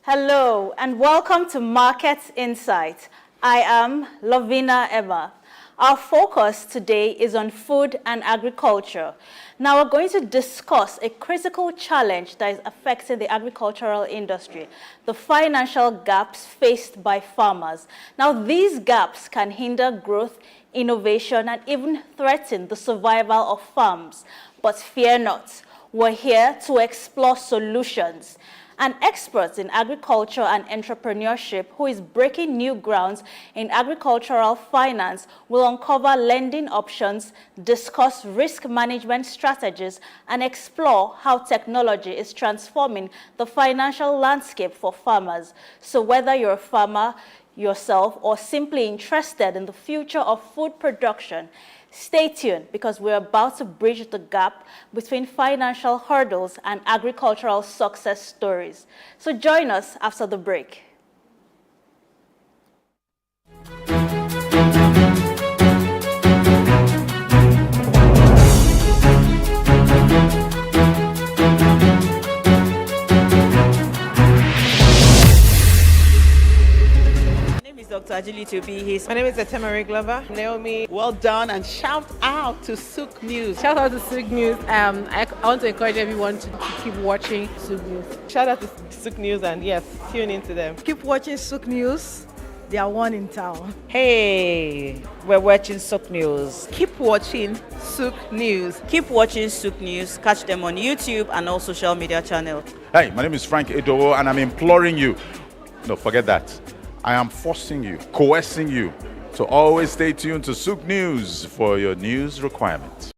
Hello and welcome to Market Insight. I am Lovina Emma. Our focus today is on food and agriculture. Now we're going to discuss a critical challenge that is affecting the agricultural industry, the financial gaps faced by farmers. Now these gaps can hinder growth, innovation, and even threaten the survival of farms. But fear not, we're here to explore solutions. An expert in agriculture and entrepreneurship who is breaking new grounds in agricultural finance will uncover lending options, discuss risk management strategies, and explore how technology is transforming the financial landscape for farmers. So whether you're a farmer yourself or simply interested in the future of food production, stay tuned because we're about to bridge the gap between financial hurdles and agricultural success stories. So join us after the break. Dr. Ajili to be his. My name is Etemere Glover. Naomi. Well done, and shout out to SOUQ News. Shout out to SOUQ News. I want to encourage everyone to keep watching SOUQ News. Shout out to SOUQ News, and yes, tune into them. Keep watching SOUQ News. They are one in town. Hey, we're watching SOUQ News. Keep watching SOUQ News. Keep watching SOUQ News. Catch them on YouTube and all social media channels. Hey, my name is Frank Edowo, and I'm imploring you. No, forget that. I am forcing you, coercing you to always stay tuned to SOUQ News for your news requirements.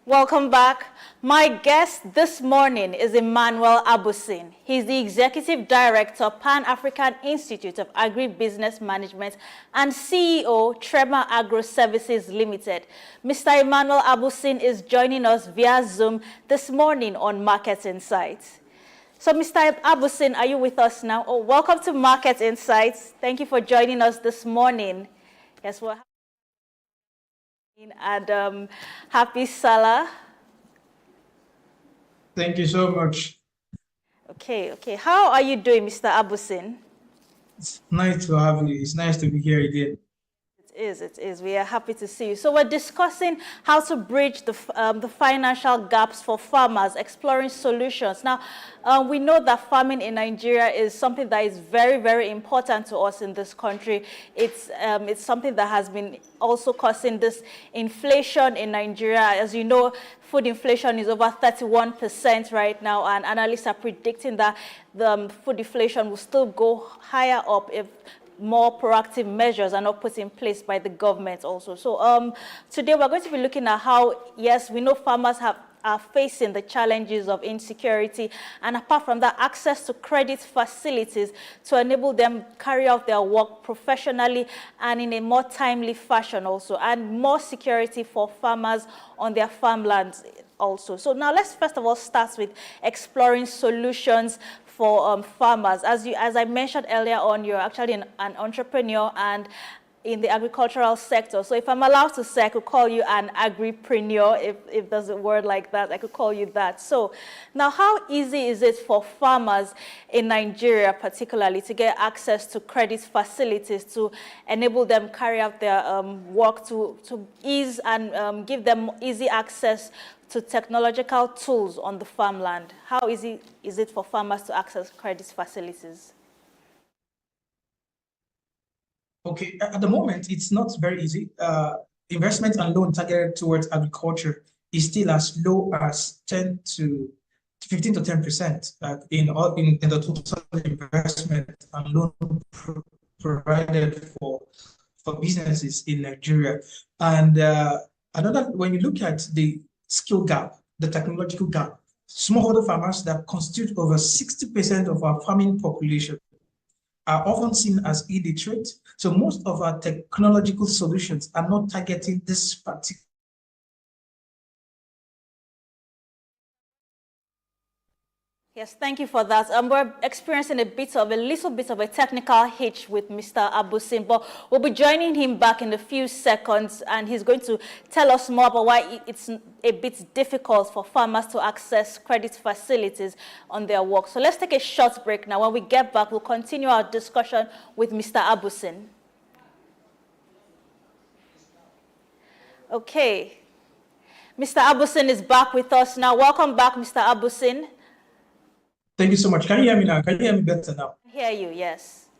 Welcome back. My guest this morning is Emmanuel Abusin. He's the Executive Director, Pan-African Institute of Agribusiness Management and CEO, Trema Agro Services Limited. Mr. Emmanuel Abusin is joining us via Zoom this morning on Market Insights. So, Mr. Abusin, are you with us now? Oh, welcome to Market Insights. Thank you for joining us this morning. Yes, we're and happy Salah. Thank you so much. Okay. How are you doing, Mr. Abusin? It's nice to have you. It's nice to be here again. It is. We are happy to see you. So we're discussing how to bridge the financial gaps for farmers, exploring solutions. Now, we know that farming in Nigeria is something that is very, very important to us in this country. It's something that has been also causing this inflation in Nigeria. As you know, food inflation is over 31% right now, and analysts are predicting that the food inflation will still go higher up if more proactive measures are not put in place by the government also. So today we're going to be looking at how, yes, we know farmers are facing the challenges of insecurity, and apart from that, access to credit facilities to enable them carry out their work professionally and in a more timely fashion also, and more security for farmers on their farmlands also. So now let's first of all start with exploring solutions for farmers. As I mentioned earlier on, you're actually an entrepreneur and in the agricultural sector. So if I'm allowed to say, I could call you an agripreneur, if there's a word like that, I could call you that. So now how easy is it for farmers in Nigeria particularly to get access to credit facilities to enable them carry out their work, to ease and give them easy access to technological tools on the farmland? How easy is it for farmers to access credit facilities? Okay, at the moment, it's not very easy. Investment and loan targeted towards agriculture is still as low as 15 to 10% in the total investment and loan provided for businesses in Nigeria. And when you look at the skill gap, the technological gap, Smallholder farmers that constitute over 60% of our farming population are often seen as illiterate. So most of our technological solutions are not targeting this particular. Yes, thank you for that. We're experiencing a little bit of a technical hitch with Mr. Abusin, but we'll be joining him back in a few seconds, and he's going to tell us more about why it's a bit difficult for farmers to access credit facilities on their work. So let's take a short break now. When we get back, we'll continue our discussion with Mr. Abusin. Okay. Mr. Abusin is back with us now. Welcome back, Mr. Abusin. Thank you so much. Can you hear me now? Can you hear me better now? I hear you, yes.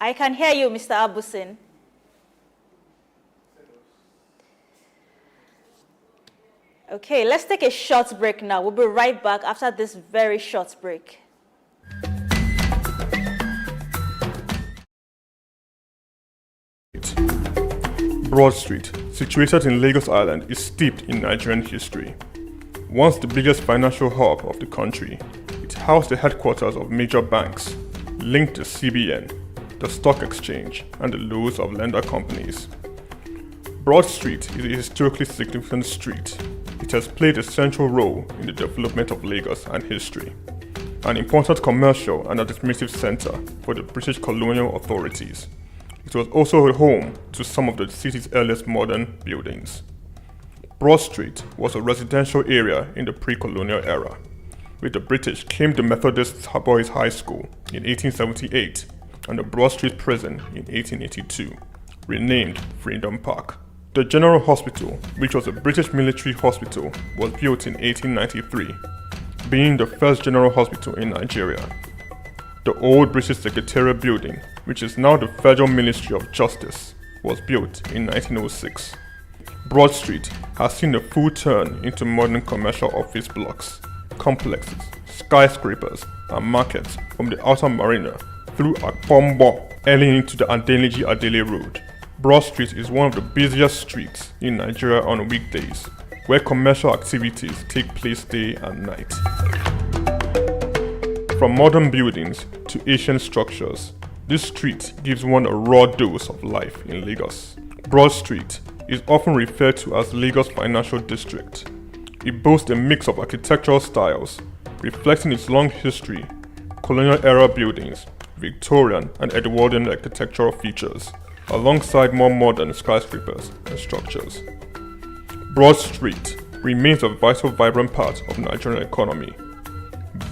I can hear you, Mr. Abusin. Okay, let's take a short break now. We'll be right back after this very short break. Broad Street, situated in Lagos Island, is steeped in Nigerian history. Once the biggest financial hub of the country, it housed the headquarters of major banks, linked to CBN, the stock exchange, and the loads of lender companies. Broad Street is a historically significant street. It has played a central role in the development of Lagos and history, an important commercial and administrative center for the British colonial authorities. It was also a home to some of the city's earliest modern buildings. Broad Street was a residential area in the pre-colonial era. With the British came the Methodist Boys High School in 1878 and the Broad Street Prison in 1882, renamed Freedom Park. The General Hospital, which was a British military hospital, was built in 1893, being the first general hospital in Nigeria. The old British Secretariat building, which is now the Federal Ministry of Justice, was built in 1906. Broad Street has seen a full turn into modern commercial office blocks, complexes, skyscrapers, and markets from the Outer Marina through Akpombo, early into the Adeniji Adele Road. Broad Street is one of the busiest streets in Nigeria on weekdays, where commercial activities take place day and night. From modern buildings to ancient structures, this street gives one a raw dose of life in Lagos. Broad Street is often referred to as Lagos Financial District. It boasts a mix of architectural styles, reflecting its long history, colonial-era buildings, Victorian and Edwardian architectural features, alongside more modern skyscrapers and structures. Broad Street remains a vital, vibrant part of the Nigerian economy.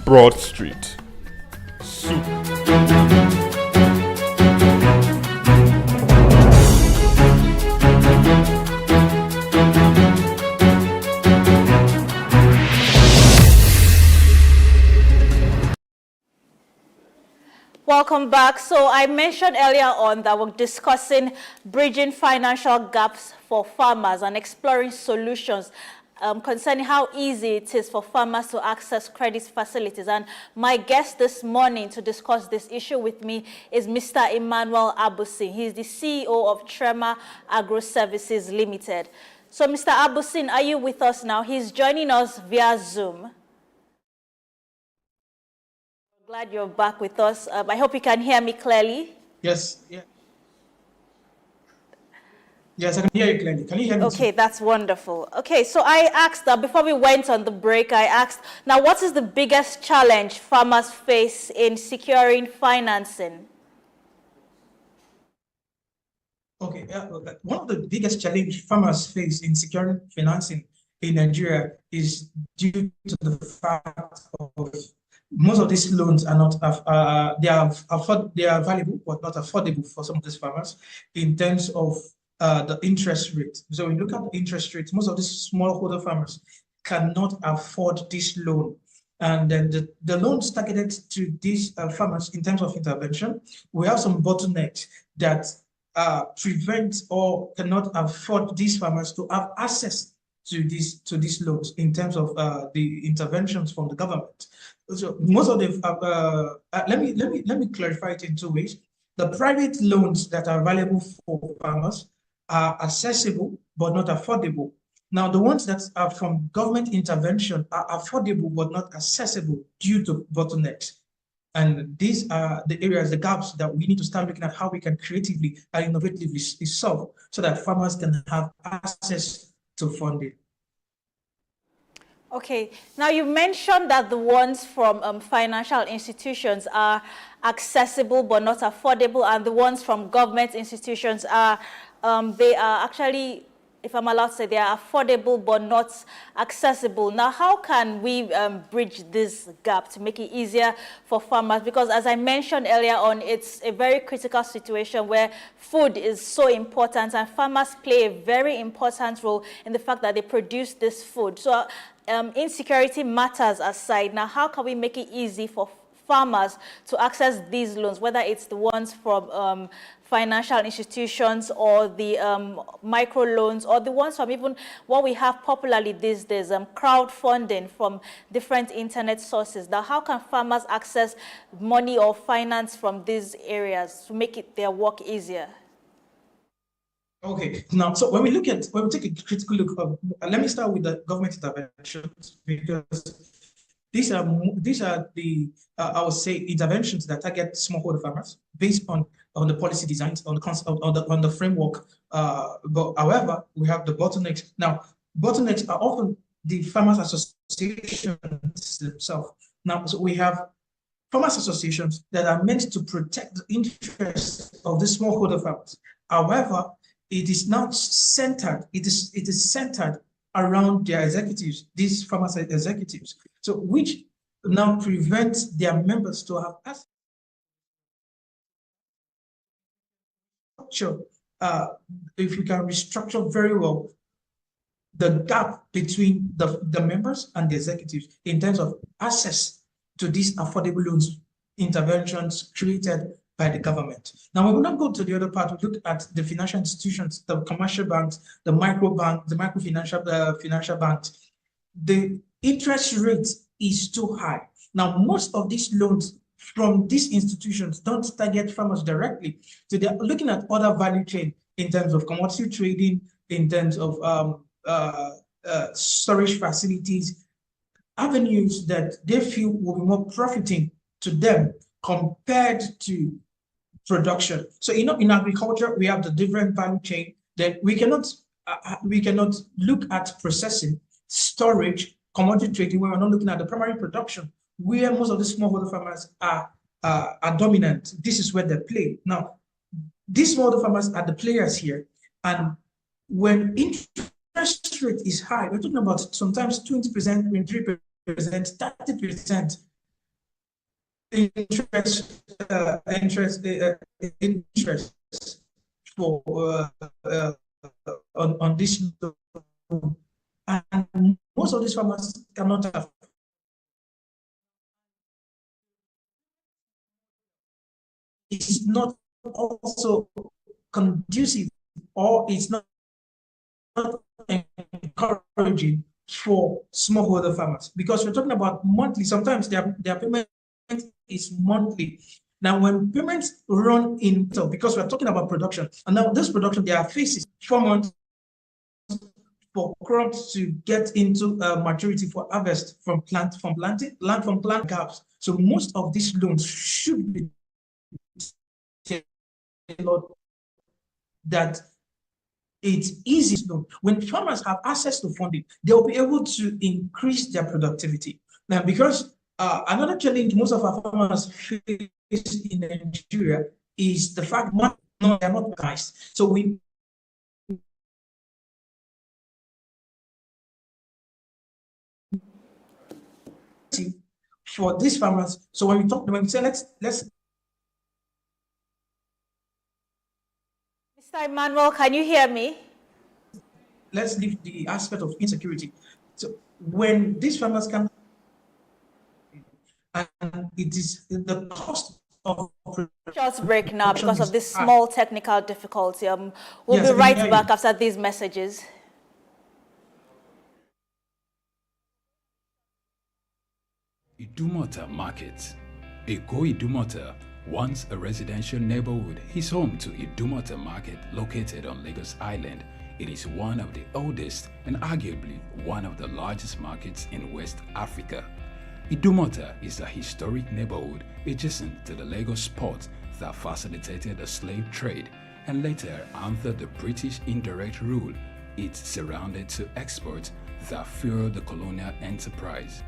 Broad Street. SOUQ. Welcome back. So I mentioned earlier on that we're discussing bridging financial gaps for farmers and exploring solutions concerning how easy it is for farmers to access credit facilities. And my guest this morning to discuss this issue with me is Mr. Emmanuel Abusin. He's the CEO of Trema Agro Services Limited. So Mr. Abusin, are you with us now? He's joining us via Zoom. Glad you're back with us. I hope you can hear me clearly. Yes. Yeah. Yes, I can hear you clearly. Can you hear me? Okay, that's wonderful. Okay, so I asked, before we went on the break, I asked, now what is the biggest challenge farmers face in securing financing? Okay, one of the biggest challenges farmers face in securing financing in Nigeria is due to the fact of most of these loans are not they are valuable but not affordable for some of these farmers in terms of the interest rate. So when you look at the interest rate, most of these smallholder farmers cannot afford this loan. And then the loans targeted to these farmers in terms of intervention, we have some bottlenecks that prevent or cannot afford these farmers to have access to these loans in terms of the interventions from the government. So most of the let me clarify it in two ways. The private loans that are available for farmers are accessible but not affordable. Now, the ones that are from government intervention are affordable but not accessible due to bottlenecks. And these are the areas, the gaps that we need to start looking at how we can creatively and innovatively solve so that farmers can have access to funding. Okay, now you mentioned that the ones from financial institutions are accessible but not affordable, and the ones from government institutions are, they are actually, if I'm allowed to say, they are affordable but not accessible. Now, how can we bridge this gap to make it easier for farmers? Because as I mentioned earlier on, it's a very critical situation where food is so important, and farmers play a very important role in the fact that they produce this food. So insecurity matters aside. Now, how can we make it easy for farmers to access these loans, whether it's the ones from financial institutions or the micro loans, or the ones from even what we have popularly these days, crowdfunding from different internet sources? Now, how can farmers access money or finance from these areas to make it their work easier? Okay, now, so when we take a critical look of, let me start with the government interventions, because these are the I would say interventions that target smallholder farmers based on the policy designs, on the concept, on the framework. But however, we have the bottlenecks. Now, bottlenecks are often the farmers associations themselves. Now, so we have farmers associations that are meant to protect the interests of the smallholder farmers. However, it is not centered. It is centered around their executives, these farmers executives. So which now prevents their members to have access. If we can restructure very well the gap between the members and the executives in terms of access to these affordable loans interventions created by the government. Now, we will not go to the other part. We look at the financial institutions, the commercial banks, the financial banks. The interest rate is too high. Now, most of these loans from these institutions don't target farmers directly. So they're looking at other value chain in terms of commodity trading, in terms of storage facilities, avenues that they feel will be more profiting to them compared to production. So in agriculture, we have the different value chain that we cannot look at processing, storage, commodity trading, where we're not looking at the primary production, where most of the smallholder farmers are dominant. This is where they play. Now, these smallholder farmers are the players here, and when interest rate is high, we're talking about sometimes 20%, 23%, 30% interest for on this loan, and most of these farmers cannot have. It's not also conducive, or it's not encouraging for smallholder farmers, because we're talking about monthly. Sometimes their payment is monthly. Now, when payments run in, so because we're talking about production, and now this production, there are phases, 4 months for crops to get into maturity for harvest, from plant gaps. So most of these loans should be tailored that it's easy to know. When farmers have access to funding, they'll be able to increase their productivity. Now, because another challenge most of our farmers face in Nigeria is the fact that they're not organized. So we for these farmers. So when we say let's Mr. Emmanuel, can you hear me? Let's leave the aspect of insecurity. So when these farmers come, and it is the cost of Short break now because of this small technical difficulty. We'll be right back after these messages. Idumota Market. Eko Idumota, once a residential neighborhood, is home to Idumota Market, located on Lagos Island. it is one of the oldest and arguably one of the largest markets in West Africa. Idumota is a historic neighborhood adjacent to the Lagos port that facilitated the slave trade and later, under the British indirect rule, it surrounded to exports that fueled the colonial enterprise.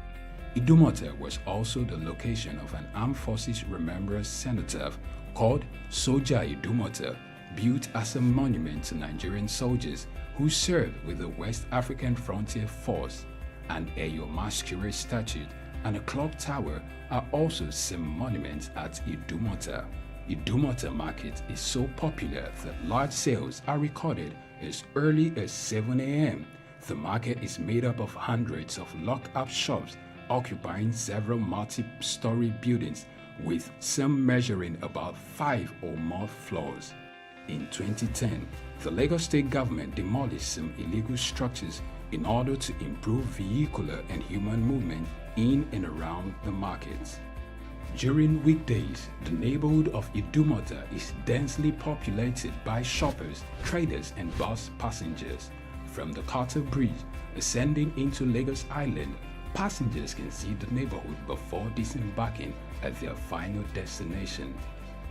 Idumota was also the location of an armed forces remembrance cenotaph called Soja Idumota, built as a monument to Nigerian soldiers who served with the West African Frontier Force. An Eyo Masquerade statue and a clock tower are also some monuments at Idumota. Idumota market is so popular that large sales are recorded as early as 7 a.m. The market is made up of hundreds of locked-up shops occupying several multi-story buildings, with some measuring about 5 or more floors. In 2010, the Lagos State government demolished some illegal structures in order to improve vehicular and human movement in and around the markets. During weekdays, the neighborhood of Idumota is densely populated by shoppers, traders, and bus passengers. From the Carter Bridge, ascending into Lagos Island, passengers can see the neighborhood before disembarking at their final destination.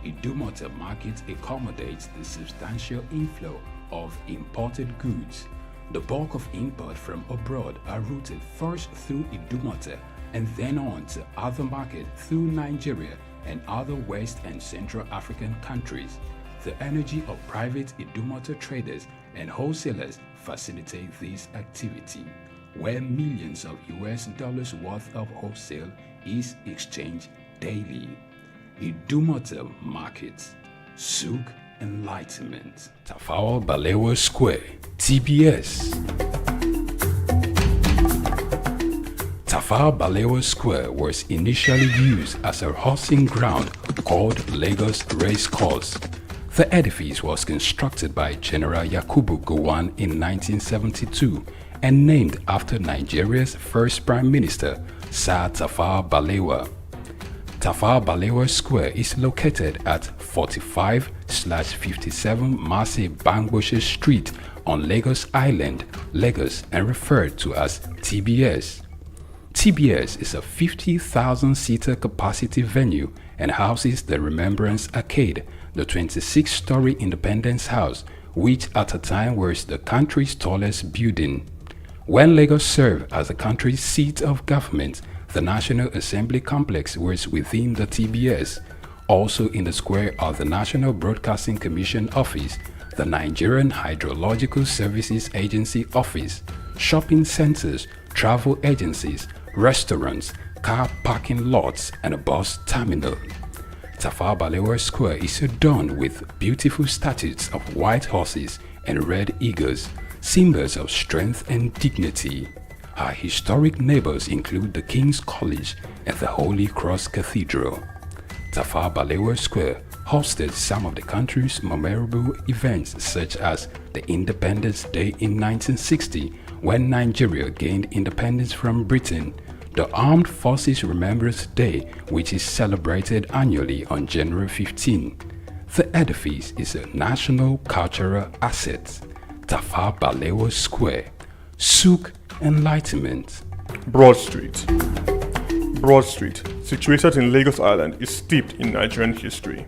Idumota market accommodates the substantial inflow of imported goods. The bulk of import from abroad are routed first through Idumota and then on to other markets through Nigeria and other West and Central African countries. The energy of private Idumota traders and wholesalers facilitate this activity, where millions of US dollars worth of wholesale is exchanged daily. Idumota Market, SOUQ Enlightenment, Tafawa Balewa Square, TBS. Tafawa Balewa Square was initially used as a horsing ground called Lagos Race Course. The edifice was constructed by General Yakubu Gowon in 1972 and named after Nigeria's first Prime Minister, Sir Tafawa Balewa. Tafawa Balewa Square is located at 45/57 Marse Bangboshe Street on Lagos Island, Lagos, and referred to as TBS. TBS is a 50,000-seater capacity venue and houses the Remembrance Arcade, the 26-story Independence House, which at a time was the country's tallest building. When Lagos served as the country's seat of government, the National Assembly Complex was within the TBS. Also in the square are the National Broadcasting Commission Office, the Nigerian Hydrological Services Agency Office, shopping centers, travel agencies, restaurants, car parking lots, and a bus terminal. Tafawa Balewa Square is adorned with beautiful statues of white horses and red eagles, symbols of strength and dignity. Her historic neighbors include the King's College and the Holy Cross Cathedral. Tafawa Balewa Square hosted some of the country's memorable events, such as the Independence Day in 1960, when Nigeria gained independence from Britain, the Armed Forces Remembrance Day, which is celebrated annually on January 15. The edifice is a national cultural asset. Tafawa Balewa Square, SOUQ Enlightenment. Broad Street. Broad Street, situated in Lagos Island, is steeped in Nigerian history.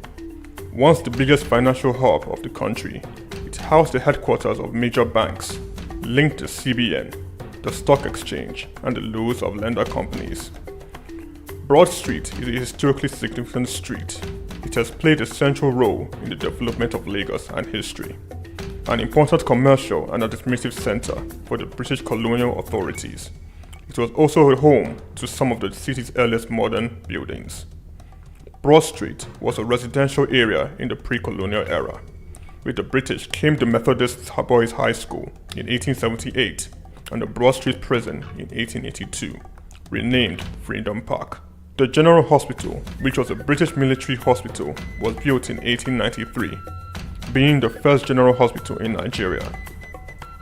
Once the biggest financial hub of the country, it housed the headquarters of major banks, linked to CBN, the stock exchange, and the loads of lender companies. Broad Street is a historically significant street. It has played a central role in the development of Lagos and history, an important commercial and administrative center for the British colonial authorities. It was also a home to some of the city's earliest modern buildings. Broad Street was a residential area in the pre-colonial era. With the British came the Methodist Boys High School in 1878 and the Broad Street Prison in 1882, renamed Freedom Park. The General Hospital, which was a British military hospital, was built in 1893, being the first general hospital in Nigeria.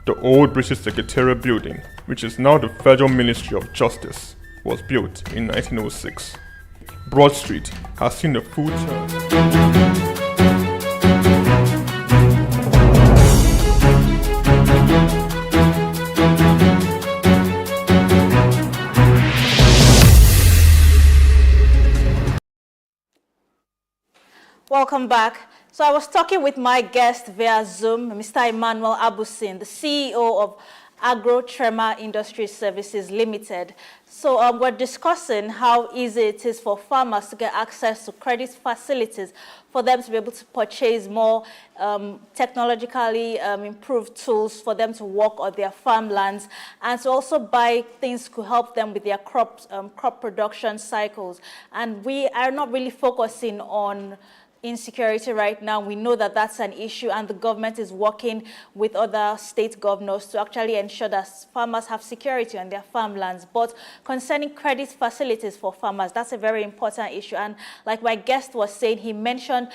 The old British Secretariat building, which is now the Federal Ministry of Justice, was built in 1906. Broad Street has seen a full turn. Welcome back. So I was talking with my guest via Zoom, Mr. Emmanuel Abusin, the CEO of Agro-Trema Industry Services Limited. So we're discussing how easy it is for farmers to get access to credit facilities for them to be able to purchase more technologically improved tools for them to work on their farmlands, and to also buy things to help them with their crop production cycles. And we are not really focusing on insecurity right now. We know that that's an issue, and the government is working with other state governors to actually ensure that farmers have security on their farmlands. But concerning credit facilities for farmers, that's a very important issue. And like my guest was saying, he mentioned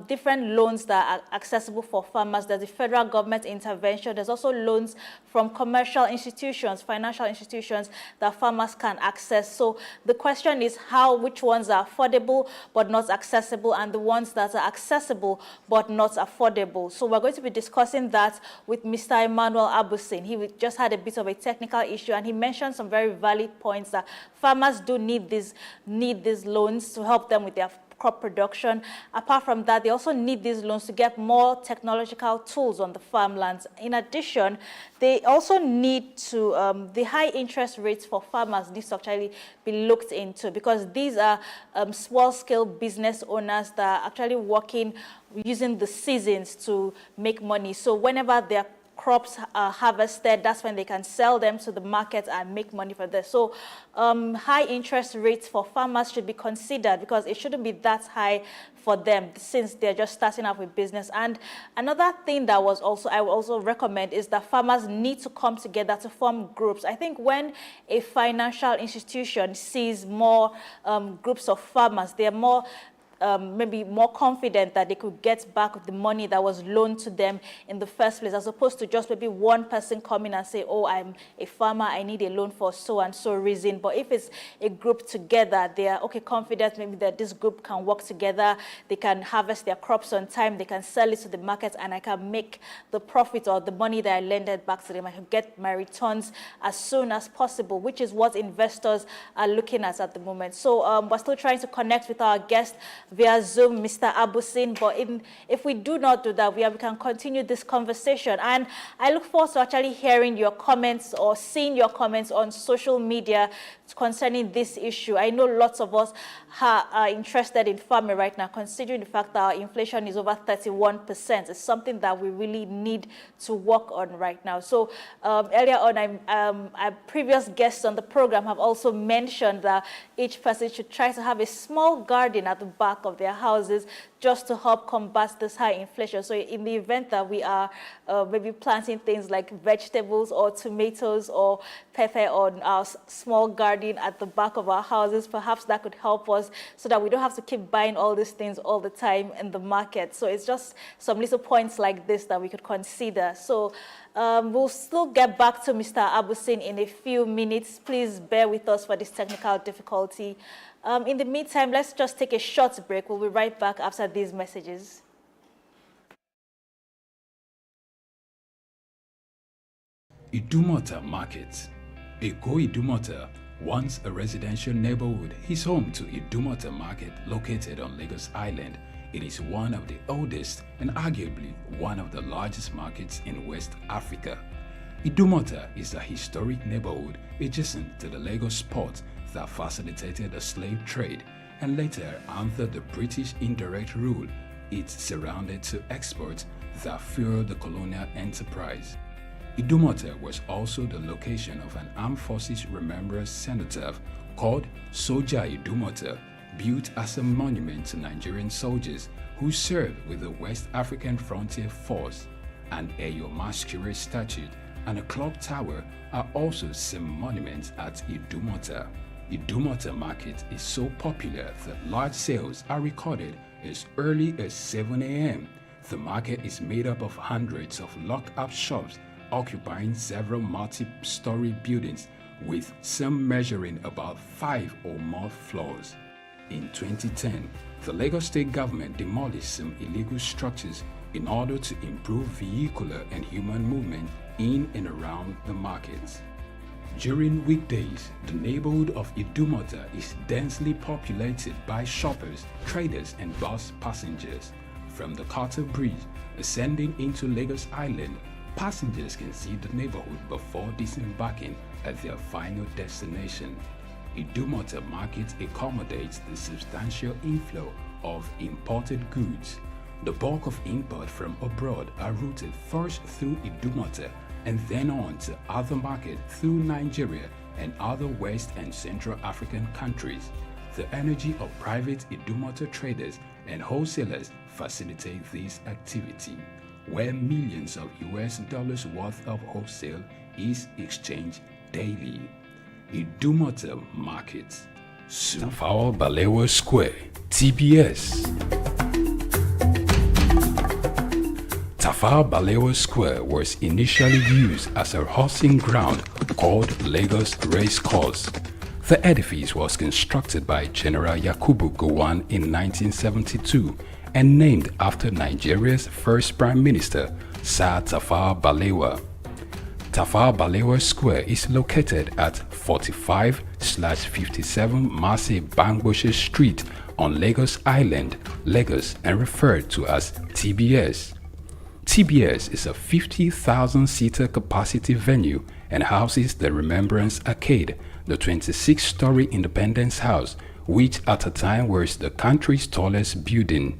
different loans that are accessible for farmers. There's the federal government intervention. There's also loans from commercial institutions, financial institutions that farmers can access. So the question is which ones are affordable but not accessible, and the ones that are accessible but not affordable. So we're going to be discussing that with Mr. Emmanuel Abusin. He just had a bit of a technical issue, and he mentioned some very valid points that farmers do need these loans to help them with their crop production. Apart from that, they also need these loans to get more technological tools on the farmlands. In addition, they also need to, the high interest rates for farmers needs to actually be looked into, because these are small-scale business owners that are actually working using the seasons to make money. So whenever their crops are harvested, that's when they can sell them to the market and make money for this. So high interest rates for farmers should be considered, because it shouldn't be that high for them since they're just starting out with business. And another thing that I would also recommend is that farmers need to come together to form groups. I think when a financial institution sees more groups of farmers, they're more maybe more confident that they could get back the money that was loaned to them in the first place, as opposed to just maybe one person coming and say, oh, I'm a farmer, I need a loan for so and so reason. But if it's a group together, they are confident maybe that this group can work together, they can harvest their crops on time, they can sell it to the market, and I can make the profit or the money that I lended back to them. I can get my returns as soon as possible, which is what investors are looking at the moment. So we're still trying to connect with our guest via Zoom, Mr. Abusin, but if we do not do that, we can continue this conversation. And I look forward to actually hearing your comments or seeing your comments on social media concerning this issue. I know lots of us are interested in farming right now, considering the fact that our inflation is over 31%. It's something that we really need to work on right now. So earlier on, our previous guests on the program have also mentioned that each person should try to have a small garden at the back of their houses just to help combat this high inflation. So in the event that we are maybe planting things like vegetables or tomatoes or pepper on our small garden at the back of our houses, perhaps that could help us so that we don't have to keep buying all these things all the time in the market. So it's just some little points like this that we could consider. So we'll still get back to Mr. Abusin in a few minutes. Please bear with us for this technical difficulty. In the meantime, let's just take a short break. We'll be right back after these messages. Idumota Market. Eko Idumota, once a residential neighborhood, is home to Idumota Market, located on Lagos Island. It is one of the oldest and arguably one of the largest markets in West Africa. Idumota is a historic neighborhood adjacent to the Lagos port that facilitated the slave trade, and later, under the British indirect rule, it surrounded to exports that fueled the colonial enterprise. Idumota was also the location of an armed forces remembrance cenotaph called Soja Idumota, built as a monument to Nigerian soldiers who served with the West African Frontier Force. An Eyo Masquerade statue and a clock tower are also some monuments at Idumota. Idumota Market is so popular that large sales are recorded as early as 7 a.m. The market is made up of hundreds of locked-up shops occupying several multi-story buildings, with some measuring about 5 or more floors. In 2010, the Lagos State government demolished some illegal structures in order to improve vehicular and human movement in and around the markets. During weekdays, the neighborhood of Idumota is densely populated by shoppers, traders, and bus passengers. From the Carter Bridge, ascending into Lagos Island, passengers can see the neighborhood before disembarking at their final destination. Idumota Market accommodates the substantial inflow of imported goods. The bulk of import from abroad are routed first through Idumota and then on to other markets through Nigeria and other West and Central African countries. The energy of private Idumota traders and wholesalers facilitate this activity, where millions of US dollars worth of wholesale is exchanged daily. Idumota Market, Tafawa Balewa Square, TBS. Tafawa Balewa Square was initially used as a horsing ground called Lagos Race Course. The edifice was constructed by General Yakubu Gowon in 1972 and named after Nigeria's first Prime Minister, Sir Tafawa Balewa. Tafawa Balewa Square is located at 45/57 Mase Bangboshe Street on Lagos Island, Lagos, and referred to as TBS. TBS is a 50,000-seater capacity venue and houses the Remembrance Arcade, the 26-story Independence House, which at a time was the country's tallest building.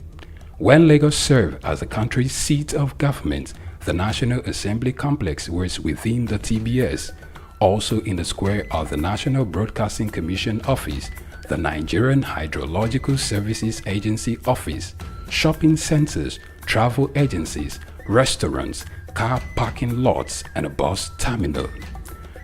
When Lagos served as the country's seat of government, the National Assembly Complex was within the TBS. Also in the square are the National Broadcasting Commission Office, the Nigerian Hydrological Services Agency Office, shopping centers, travel agencies, restaurants, car parking lots, and a bus terminal.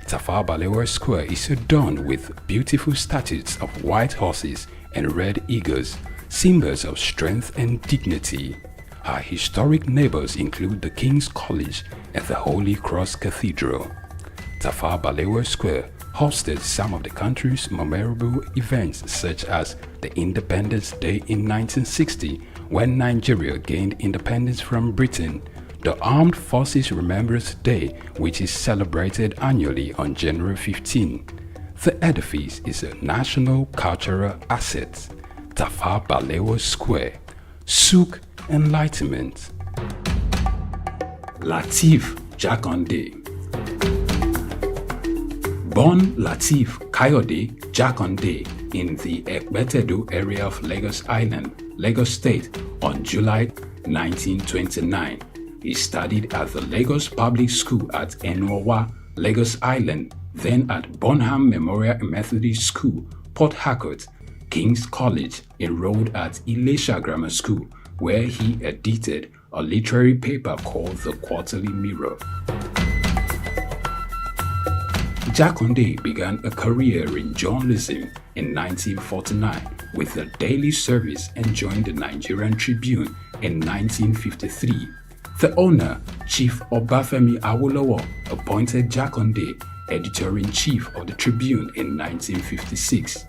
Tafawa Balewa Square is adorned with beautiful statues of white horses and red eagles, symbols of strength and dignity. Our historic neighbors include the King's College and the Holy Cross Cathedral. Tafawa Balewa Square hosted some of the country's memorable events, such as the Independence Day in 1960, when Nigeria gained independence from Britain, the Armed Forces Remembrance Day, which is celebrated annually on January 15. The edifice is a national cultural asset. Tafawa Balewa Square, SOUQ Enlightenment. Lateef Jakonde. Born Lateef Kayode Jakonde in the Ekpetedo area of Lagos Island, Lagos State on July 1929. He studied at the Lagos Public School at Enuowa, Lagos Island, then at Bonham Memorial Methodist School, Port Harcourt, King's College, enrolled at Ilesha Grammar School, where he edited a literary paper called The Quarterly Mirror. Jakonde began a career in journalism in 1949 with the Daily Service and joined the Nigerian Tribune in 1953. The owner, Chief Obafemi Awolowo, appointed Jakonde editor-in-chief of the Tribune in 1956.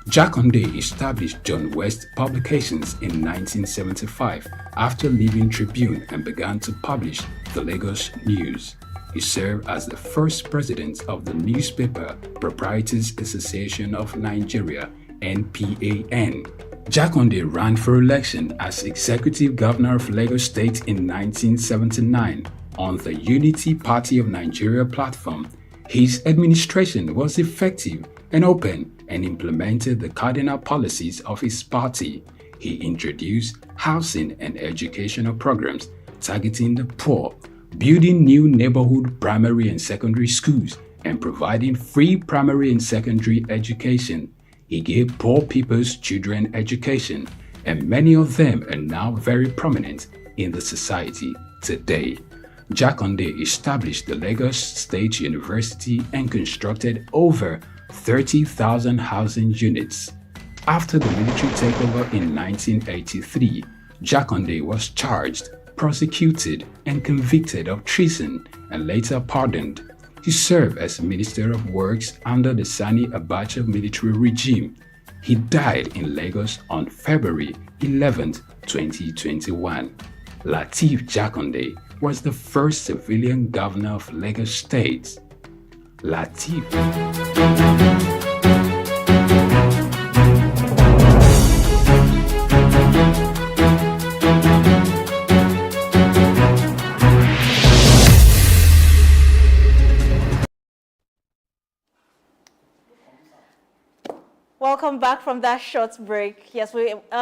Jakonde established John West Publications in 1975 after leaving Tribune and began to publish the Lagos News. He served as the first president of the Newspaper Proprietors Association of Nigeria, NPAN. Jakonde ran for election as executive governor of Lagos State in 1979 on the Unity Party of Nigeria platform. His administration was effective and open and implemented the cardinal policies of his party. He introduced housing and educational programs targeting the poor, building new neighborhood primary and secondary schools, and providing free primary and secondary education. He gave poor people's children education, and many of them are now very prominent in the society today. Jakonde established the Lagos State University and constructed over 30,000 housing units. After the military takeover in 1983, Jakonde was charged, prosecuted, and convicted of treason and later pardoned. He served as Minister of Works under the Sani Abacha military regime. He died in Lagos on February 11, 2021. Lateef Jakonde was the first civilian governor of Lagos State. Latif. Welcome back from that short break. Yes,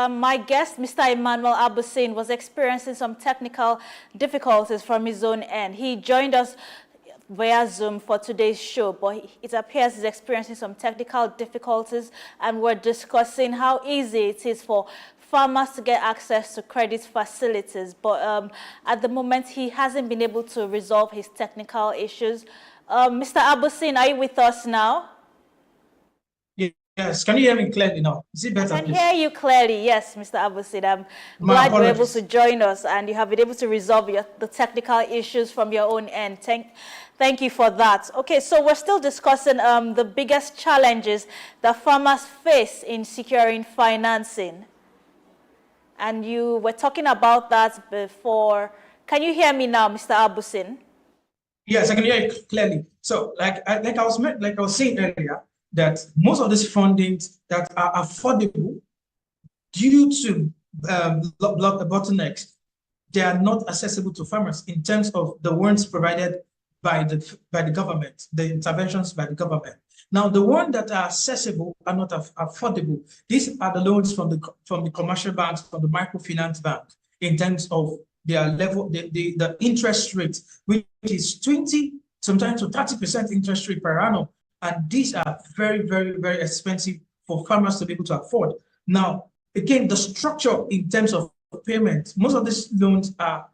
my guest, Mr. Emmanuel Abusin, was experiencing some technical difficulties from his own end. He joined us via Zoom for today's show, but it appears he's experiencing some technical difficulties, and we're discussing how easy it is for farmers to get access to credit facilities. But at the moment, he hasn't been able to resolve his technical issues. Mr. Abusin, are you with us now? Yes, can you hear me clearly now? Is it better? I can hear you clearly, yes, Mr. Abusin. I'm glad you're able to join us and you have been able to resolve the technical issues from your own end. Thank you for that. Okay, so we're still discussing the biggest challenges that farmers face in securing financing. And you were talking about that before. Can you hear me now, Mr. Abusin? Yes, I can hear you clearly. So, like I was saying earlier, that most of these fundings that are affordable due to bottlenecks, they are not accessible to farmers in terms of the ones provided by the government, the interventions by the government. Now, the ones that are accessible are not affordable. These are the loans from the commercial banks, from the microfinance bank, in terms of their level, the interest rate, which is 20, sometimes to 30% interest rate per annum. And these are very, very, very expensive for farmers to be able to afford. Now, again, the structure in terms of payment, most of these loans are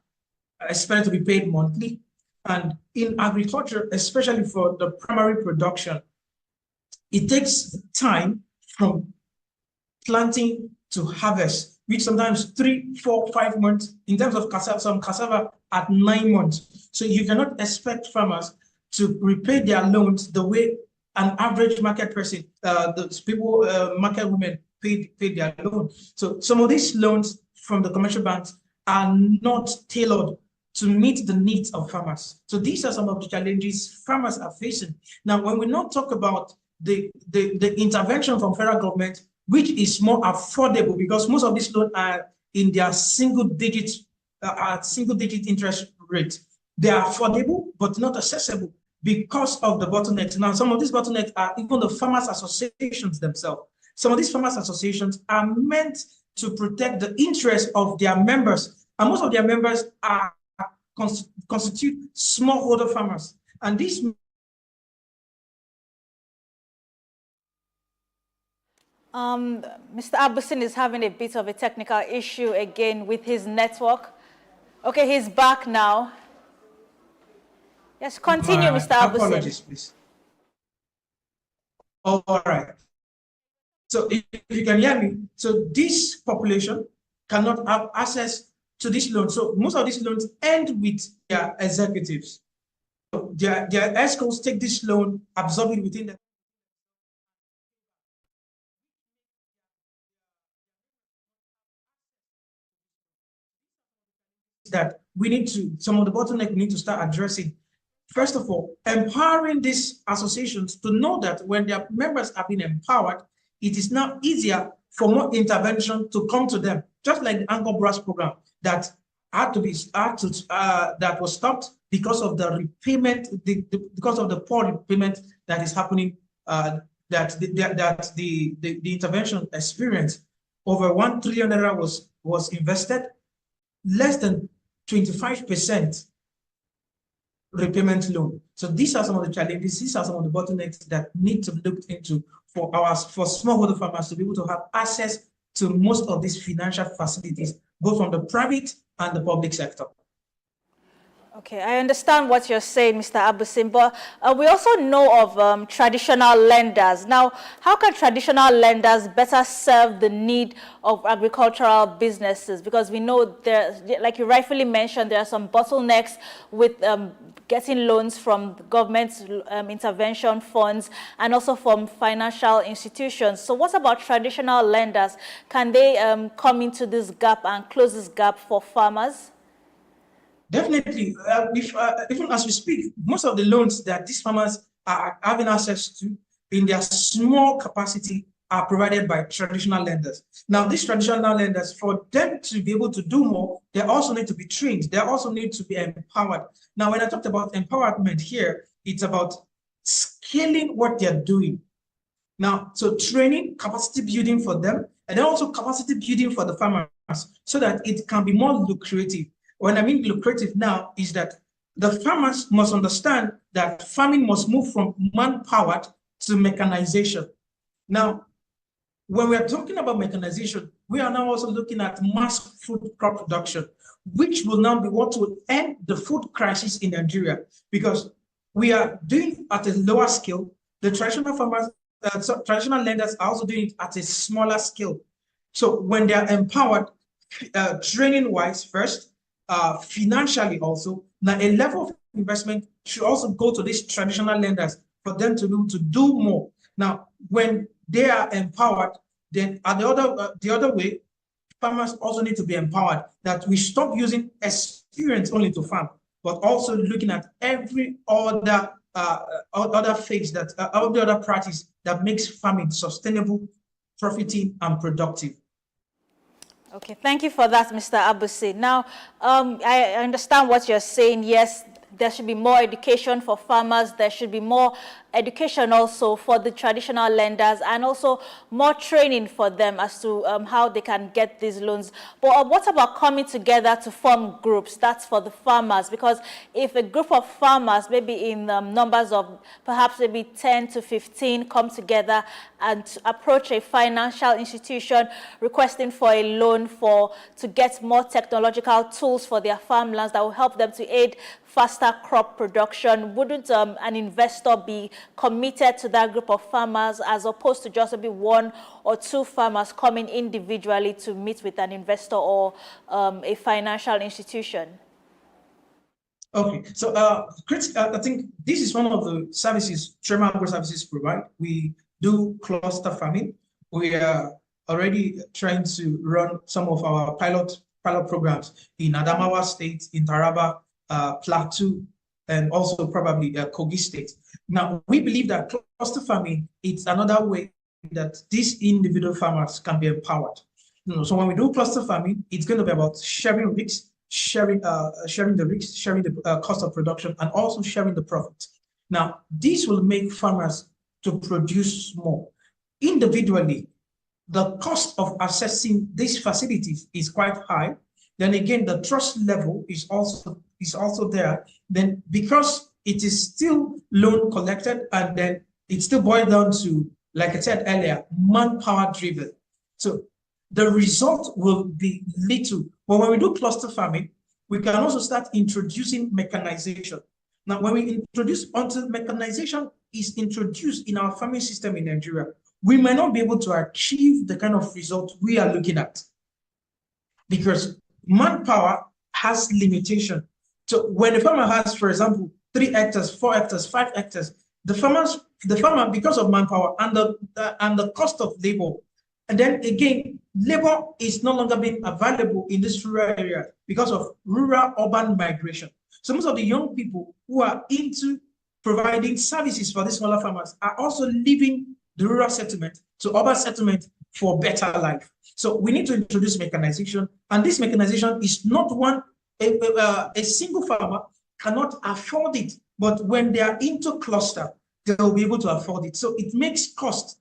expected to be paid monthly. And in agriculture, especially for the primary production, it takes time from planting to harvest, which sometimes 3, 4, 5 months. In terms of cassava, some cassava at 9 months. So you cannot expect farmers to repay their loans the way an average market person, market women paid their loan. So some of these loans from the commercial banks are not tailored to meet the needs of farmers. So these are some of the challenges farmers are facing. Now, when we not talk about the intervention from federal government, which is more affordable because most of these loans are in their single-digit interest rate. They are affordable, but not accessible because of the bottlenecks. Now, some of these bottlenecks are even the farmers' associations themselves. Some of these farmers' associations are meant to protect the interests of their members, and most of their members are constitute smallholder farmers. And these Mr. Abusin is having a bit of a technical issue again with his network. Okay, he's back now. Yes, continue, Mr. Abusin. Apologies, please. All right. So if you can hear me, so this population cannot have access to this loan. So most of these loans end with their executives. So their escorts take this loan, absorb it within the that we need to, some of the bottleneck we need to start addressing. First of all, empowering these associations to know that when their members have been empowered, it is now easier for more intervention to come to them. Just like the Anchor Brass program that that was stopped because of the repayment, because of the poor repayment that is happening, that the intervention experienced. Over 1 trillion naira was invested, less than 25% repayment loan. So these are some of the challenges, these are some of the bottlenecks that need to be looked into for smallholder farmers to be able to have access to most of these financial facilities, both from the private and the public sector. Okay, I understand what you're saying, Mr. Abusin, but we also know of traditional lenders. Now, how can traditional lenders better serve the need of agricultural businesses? Because we know there, like you rightfully mentioned, there are some bottlenecks with getting loans from government intervention funds and also from financial institutions. So what about traditional lenders? Can they come into this gap and close this gap for farmers? Definitely. Even as we speak, most of the loans that these farmers are having access to in their small capacity are provided by traditional lenders. Now, these traditional lenders, for them to be able to do more, they also need to be trained. They also need to be empowered. Now, when I talked about empowerment here, it's about scaling what they're doing. Now, so training, capacity building for them, and then also capacity building for the farmers so that it can be more lucrative. When I mean lucrative now is that the farmers must understand that farming must move from man-powered to mechanization. Now, when we are talking about mechanization, we are now also looking at mass food crop production, which will now be what will end the food crisis in Nigeria, because we are doing at a lower scale. The traditional farmers, traditional lenders are also doing it at a smaller scale. So when they are empowered, training-wise first, financially also, now a level of investment should also go to these traditional lenders for them to do more. Now, when they are empowered, then at the other way, farmers also need to be empowered, that we stop using experience only to farm, but also looking at every other phase that all the other practice that makes farming sustainable, profiting, and productive. Okay, thank you for that, Mr. Abusi. Now, I understand what you're saying. Yes, there should be more education for farmers. There should be more education also for the traditional lenders, and also more training for them as to how they can get these loans. But what about coming together to form groups? That's for the farmers, because if a group of farmers, maybe in numbers of perhaps maybe 10 to 15, come together and approach a financial institution requesting for a loan to get more technological tools for their farmlands that will help them to aid faster crop production, wouldn't an investor be committed to that group of farmers as opposed to just maybe one or two farmers coming individually to meet with an investor or a financial institution? Okay, so I think this is one of the services Trema Agro Services provide. We do cluster farming. We are already trying to run some of our pilot programs in Adamawa State, in Taraba, Plateau, and also probably Kogi State. Now, we believe that cluster farming is another way that these individual farmers can be empowered. So when we do cluster farming, it's going to be about sharing risks, sharing the risks, sharing the cost of production, and also sharing the profit. Now, this will make farmers to produce more. Individually, the cost of accessing these facilities is quite high. Then again, the trust level is also there. Then because it is still loan collected, and then it still boils down to, like I said earlier, manpower driven. So the result will be little. But when we do cluster farming, we can also start introducing mechanization. Now, when we introduce, until mechanization is introduced in our farming system in Nigeria, we may not be able to achieve the kind of result we are looking at, because manpower has limitation. So when a farmer has, for example, 3 hectares, 4 hectares, 5 hectares, the farmer, because of manpower and the cost of labor, and then again, labor is no longer being available in this rural area because of rural-urban migration. So most of the young people who are into providing services for these smaller farmers are also leaving the rural settlement to urban settlement for better life. So we need to introduce mechanization, and this mechanization is not one, a single farmer cannot afford it, but when they are into cluster, they will be able to afford it. So it makes cost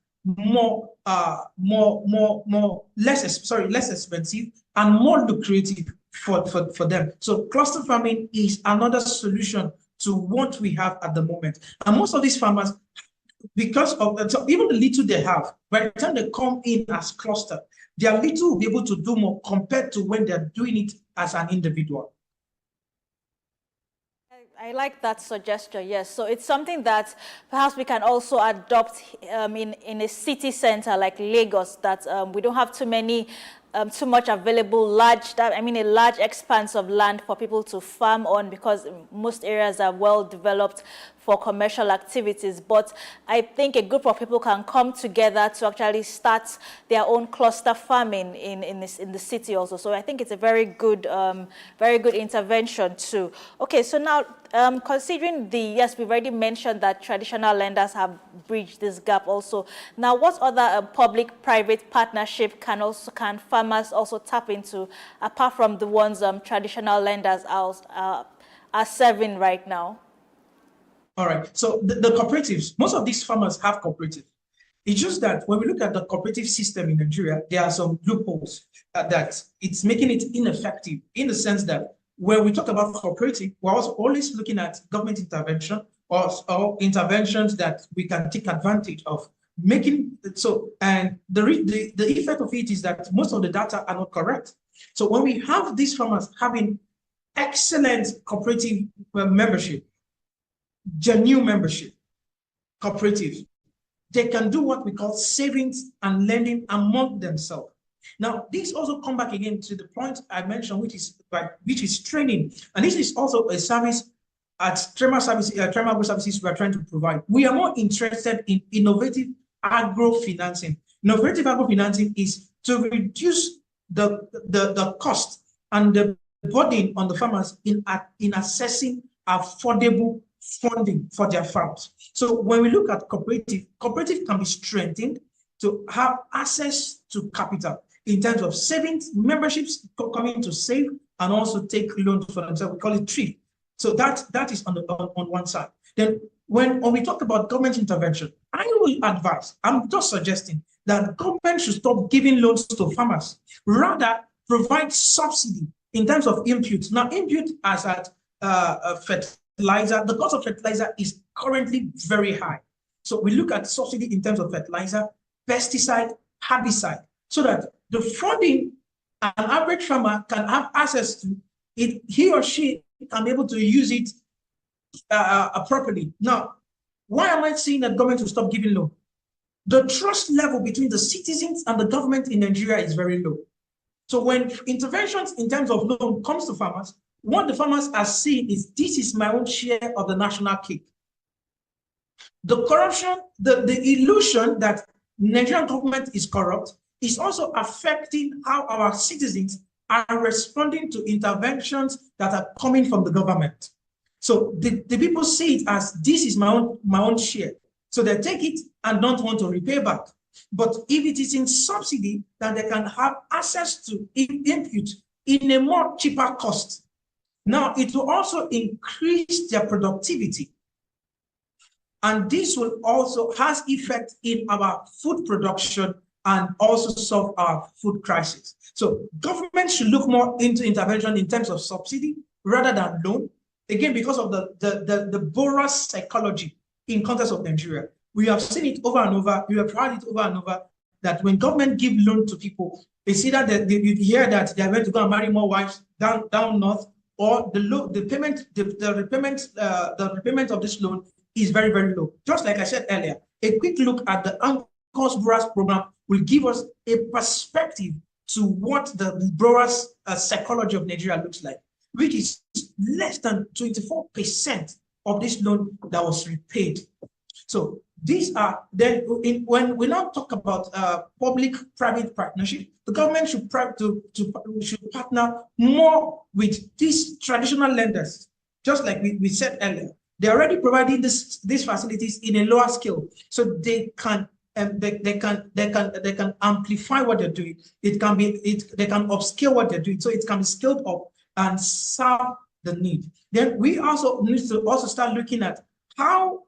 less expensive and more lucrative for them. So cluster farming is another solution to what we have at the moment. And most of these farmers, because of even the little they have, by the time they come in as cluster, their little will be able to do more compared to when they're doing it as an individual. I like that suggestion, yes. So it's something that perhaps we can also adopt in a city center like Lagos, that we don't have too much available a large expanse of land for people to farm on, because most areas are well developed for commercial activities. But I think a group of people can come together to actually start their own cluster farming in the city also. So I think it's a very good intervention too. Okay, so now considering yes, we've already mentioned that traditional lenders have bridged this gap also. Now, what other public-private partnership can farmers also tap into, apart from the ones traditional lenders are serving right now? All right. So the cooperatives, most of these farmers have cooperatives. It's just that when we look at the cooperative system in Nigeria, there are some loopholes that it's making it ineffective, in the sense that when we talk about cooperative, we're also always looking at government intervention or interventions that we can take advantage of. Making so, and the effect of it is that most of the data are not correct. So when we have these farmers having excellent cooperative membership, genuine membership, cooperatives, they can do what we call savings and lending among themselves. Now, this also come back again to the point I mentioned, which is training, and this is also a service at Trema Services we are trying to provide. We are more interested in innovative agro-financing. Innovative agro-financing is to reduce the cost and the burden on the farmers in assessing affordable funding for their farms. So when we look at cooperative can be strengthened to have access to capital in terms of savings, memberships coming to save and also take loans for themselves. We call it TRIP. So that is on one side. Then when we talk about government intervention, I will advise, I'm just suggesting that government should stop giving loans to farmers, rather provide subsidy in terms of inputs. Now, input as at fertilizer, the cost of fertilizer is currently very high. So we look at subsidy in terms of fertilizer, pesticide, herbicide, so that the funding an average farmer can have access to it, he or she can be able to use it properly. Now, why am I saying that government will stop giving loan? The trust level between the citizens and the government in Nigeria is very low. So when interventions in terms of loan comes to farmers, what the farmers are seeing is, this is my own share of the national cake. The corruption, the illusion that Nigerian government is corrupt is also affecting how our citizens are responding to interventions that are coming from the government. So the people see it as, this is my own share. So they take it and don't want to repay back. But if it is in subsidy, then they can have access to input in a more cheaper cost. Now, it will also increase their productivity. And this will also has effect in our food production and also solve our food crisis. So government should look more into intervention in terms of subsidy rather than loan. Again, because of the borrower psychology in context of Nigeria. We have seen it over and over. We have heard it over and over that when government give loan to people, it's either that you hear that they are going to go and marry more wives down north, or the repayment of this loan is very, very low. Just like I said earlier, a quick look at the Anchor's Borrowers program will give us a perspective to what the borrower's psychology of Nigeria looks like, which is less than 24% of this loan that was repaid. So these are, then when we now talk about public-private partnership, the government should partner more with these traditional lenders, just like we said earlier. They're already providing these facilities in a lower scale, so they can amplify what they're doing. They can upscale what they're doing, so it can be scaled up and serve the need. Then we also need to also start looking at how,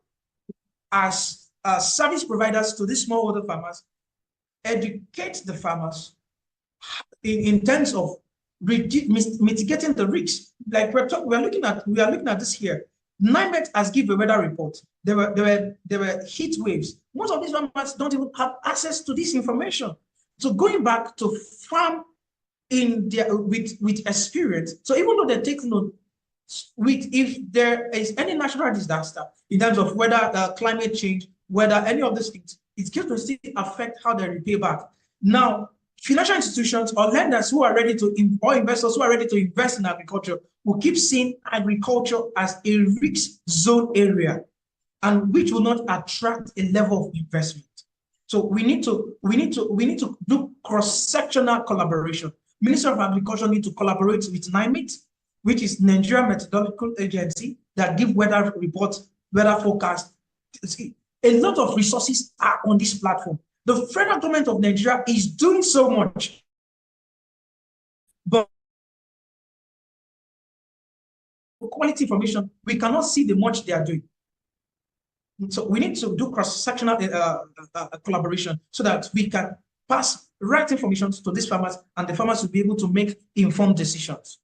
as service providers to these smallholder farmers, educate the farmers in terms of mitigating the risks. Like we are looking at this here. NIMET has given a weather report. There were heat waves. Most of these farmers don't even have access to this information. So going back to farm in their with experience. So even though they take note, if there is any natural disaster in terms of whether climate change, whether any of these things, it's going to still affect how they repay back. Now, financial institutions or lenders who are ready to, or investors who are ready to invest in agriculture will keep seeing agriculture as a risk zone area. and which will not attract a level of investment. So we need to do cross-sectional collaboration. Ministry of Agriculture need to collaborate with NIMET, which is Nigeria Meteorological Agency, that give weather reports, weather forecast. A lot of resources are on this platform. The federal government of Nigeria is doing so much, but quality information, we cannot see the much they are doing. So we need to do cross-sectional collaboration so that we can pass right information to these farmers, and the farmers will be able to make informed decisions.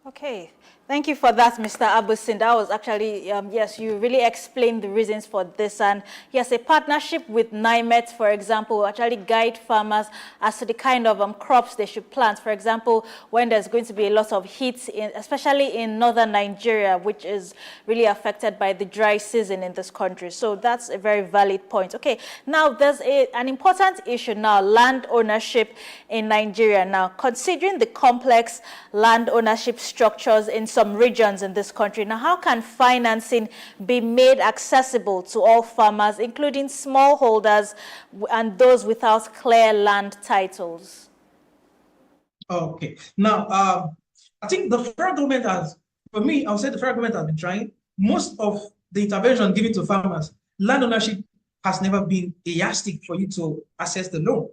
Okay, thank you for that, Mr. Abusin. That was actually, yes, you really explained the reasons for this. And yes, a partnership with NIMET, for example, will actually guide farmers as to the kind of crops they should plant. For example, when there's going to be a lot of heat, especially in northern Nigeria, which is really affected by the dry season in this country. So that's a very valid point. Okay, now there's an important issue now, land ownership in Nigeria. Now, considering the complex land ownership structures in some regions in this country. Now, how can financing be made accessible to all farmers, including smallholders and those without clear land titles? Okay. Now, I think the federal government has, for me, I would say the federal government has been trying. Most of the intervention given to farmers, land ownership has never been a yardstick for you to access the loan.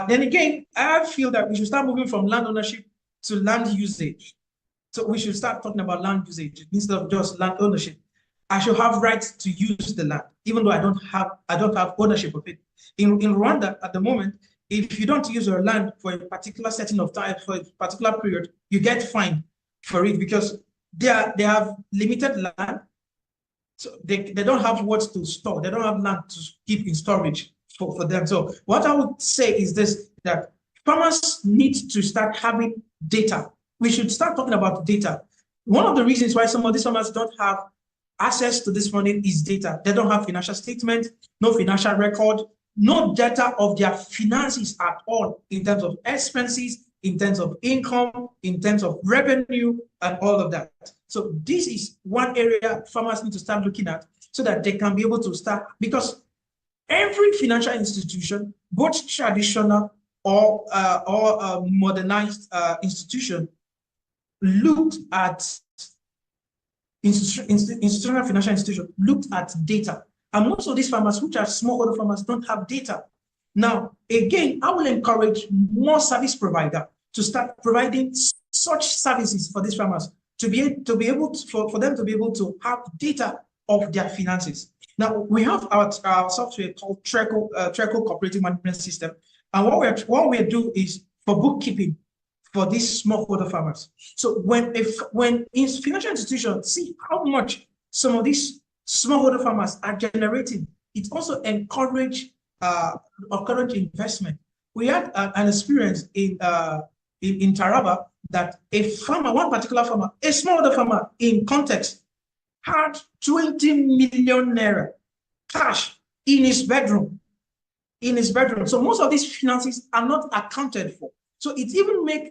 Then again, I feel that we should start moving from land ownership to land usage. So we should start talking about land usage instead of just land ownership. I should have rights to use the land, even though I don't have ownership of it. In Rwanda at the moment, if you don't use your land for a particular setting of time, for a particular period, you get fined for it because they have limited land. So they don't have what to store. They don't have land to keep in storage for them. So what I would say is this, that farmers need to start having data. We should start talking about data. One of the reasons why some of these farmers don't have access to this funding is data. They don't have financial statement, no financial record, no data of their finances at all in terms of expenses, in terms of income, in terms of revenue, and all of that. So this is one area farmers need to start looking at so that they can be able to start, because every financial institution, both traditional or modernized institution, looked at institutional financial institution looked at data, and most of these farmers, which are smallholder farmers, don't have data. Now, again, I will encourage more service provider to start providing such services for these farmers to be able to, for them to be able to have data of their finances. Now, we have our software called SOUQ Cooperative Management System, and what we do is for bookkeeping for these smallholder farmers. So when financial institutions see how much some of these smallholder farmers are generating, it also encourage investment. We had an experience in Taraba that a farmer, one particular farmer, a smallholder farmer in context, had 20 million naira cash in his bedroom. So most of these finances are not accounted for. So it even makes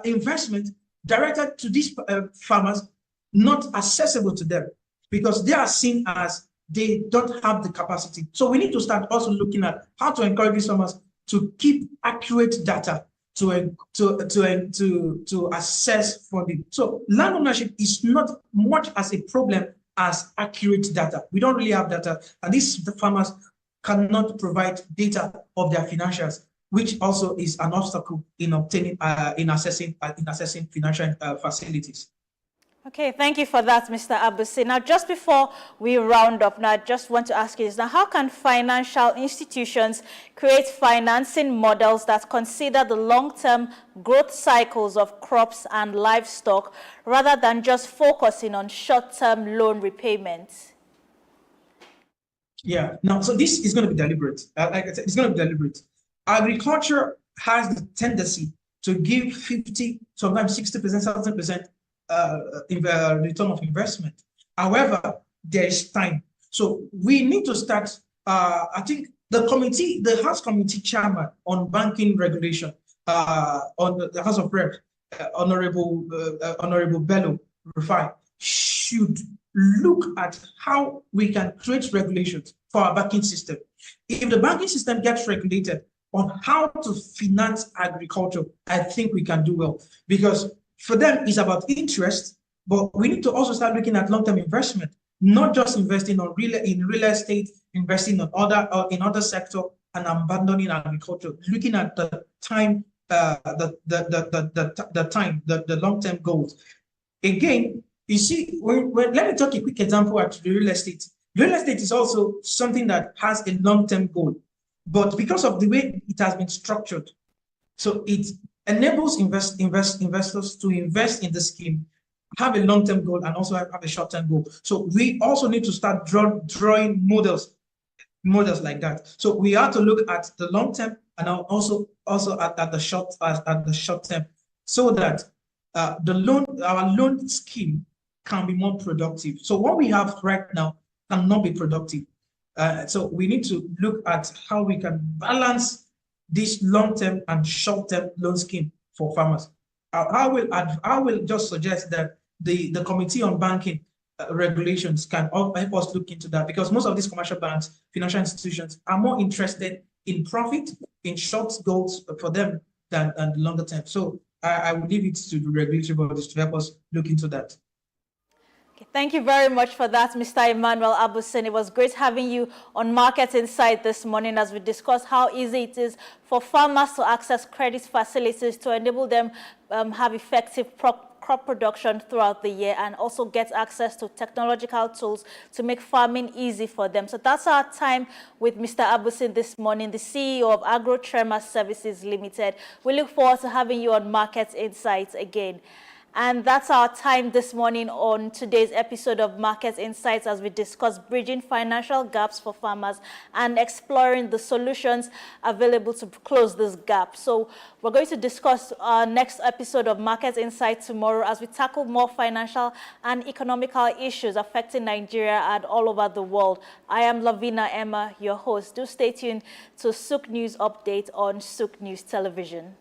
investment directed to these farmers not accessible to them because they are seen as they don't have the capacity. So we need to start also looking at how to encourage these farmers to keep accurate data to assess funding. So land ownership is not much as a problem as accurate data. We don't really have data, and the farmers cannot provide data of their financials, which also is an obstacle in obtaining, in assessing financial facilities. Okay, thank you for that, Mr. Abusi. Now, just before we round up, now I just want to ask you this. Now, how can financial institutions create financing models that consider the long-term growth cycles of crops and livestock rather than just focusing on short-term loan repayments? Yeah, now, so this is going to be deliberate. Like I said, it's going to be deliberate. Agriculture has the tendency to give 50, sometimes 60%, 70% return of investment. However, there is time. So we need to start, I think the House Committee Chairman on Banking Regulation, on the House of Reps, Honorable Bello Rufai, should look at how we can create regulations for our banking system. If the banking system gets regulated on how to finance agriculture, I think we can do well, because for them it's about interest, but we need to also start looking at long-term investment, not just investing on real estate, investing on other sector, and abandoning agriculture. Looking at the time, the long-term goals. Again, you see, let me take a quick example at the real estate. Real estate is also something that has a long-term goal, but because of the way it has been structured, so it enables investors to invest in the scheme, have a long-term goal, and also have a short-term goal. So we also need to start drawing models like that. So we have to look at the long-term and also at the short term, so that our loan scheme can be more productive. So what we have right now cannot be productive. So we need to look at how we can balance this long-term and short-term loan scheme for farmers. I will just suggest that the Committee on Banking regulations can help us look into that, because most of these commercial banks, financial institutions, are more interested in profit, in short goals for them than longer term. So I will leave it to the regulatory bodies to help us look into that. Okay, thank you very much for that, Mr. Emmanuel Abusin. It was great having you on Market Insight this morning as we discuss how easy it is for farmers to access credit facilities to enable them have effective crop production throughout the year, and also get access to technological tools to make farming easy for them. So that's our time with Mr. Abusin this morning, the CEO of Agro-Trema Services Limited. We look forward to having you on Market Insights again. And that's our time this morning on today's episode of Market Insights, as we discuss bridging financial gaps for farmers and exploring the solutions available to close this gap. So we're going to discuss our next episode of Market Insights tomorrow as we tackle more financial and economical issues affecting Nigeria and all over the world. I am Lavina Emma, your host. Do stay tuned to SOUQ News Update on SOUQ News Television.